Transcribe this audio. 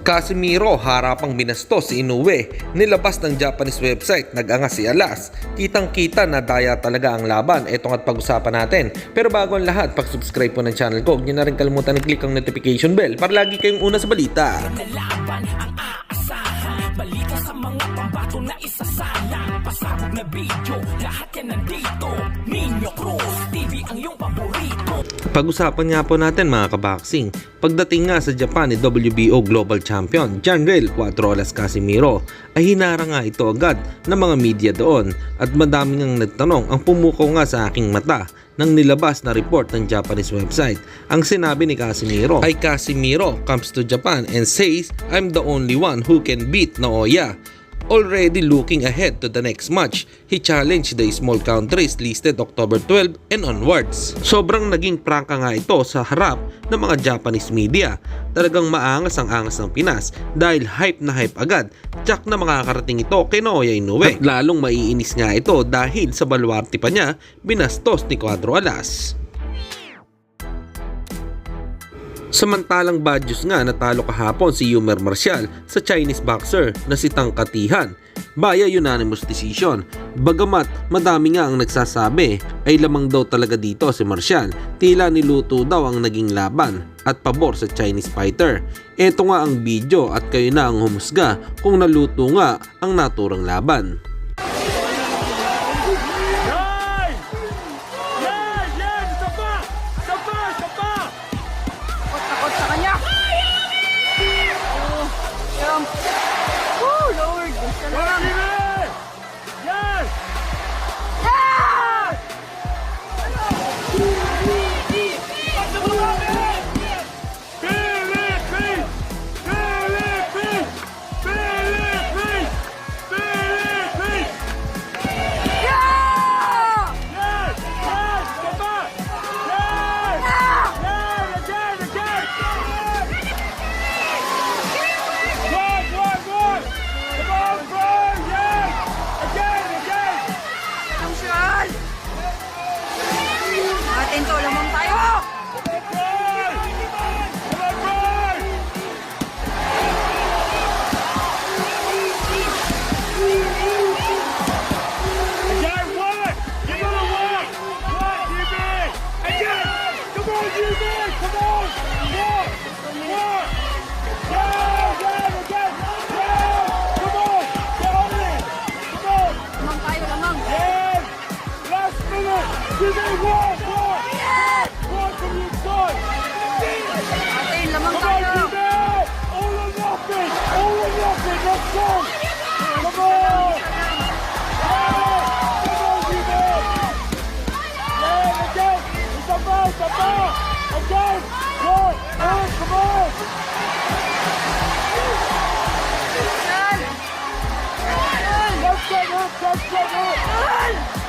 Casemiro harapang binastos si Inoue, nilabas ng Japanese website, nag-angas si Alas. Kitang-kita na daya talaga ang laban, eto nga't pag-usapan natin. Pero bago ang lahat, pag-subscribe po ng channel ko, huwag nyo na rin kalimutan i-click ang notification bell para lagi kayong una sa balita. Laban ang aasahan, balita sa mga pambato na isasalang, pasabog na video, lahat yan nandito. Nino Cruz TV ang iyong paborito. Pag-usapan nga po natin mga kaboxing, pagdating nga sa Japan ni WBO Global Champion Janril 4 Olas Casemiro ay hinara nga ito agad ng mga media doon at madami ngang nagtanong ang pumuko nga sa aking mata nang nilabas na report ng Japanese website. Ang sinabi ni Casemiro ay Casemiro comes to Japan and says, "I'm the only one who can beat Naoya." Already looking ahead to the next match, he challenged the small countries listed October 12 and onwards. Sobrang naging prangka nga ito sa harap ng mga Japanese media. Talagang maangas ang angas ng Pinas dahil hype na hype agad. Tsak na makakarating ito kay Naoya Inoue. At lalong maiinis nga ito dahil sa baluarte pa niya binastos ni 4 Alas. Samantalang Badyos nga natalo kahapon si Yumer Marcial sa Chinese boxer na si Tang Katihan via unanimous decision. Bagamat madami nga ang nagsasabi ay lamang daw talaga dito si Marcial, tila niluto daw ang naging laban at pabor sa Chinese fighter. Ito nga ang video at kayo na ang humusga kung naluto nga ang naturang laban. Atento lamang tayo! Lamang tayo, lamang! Atin, lamang tayo! Let's get up!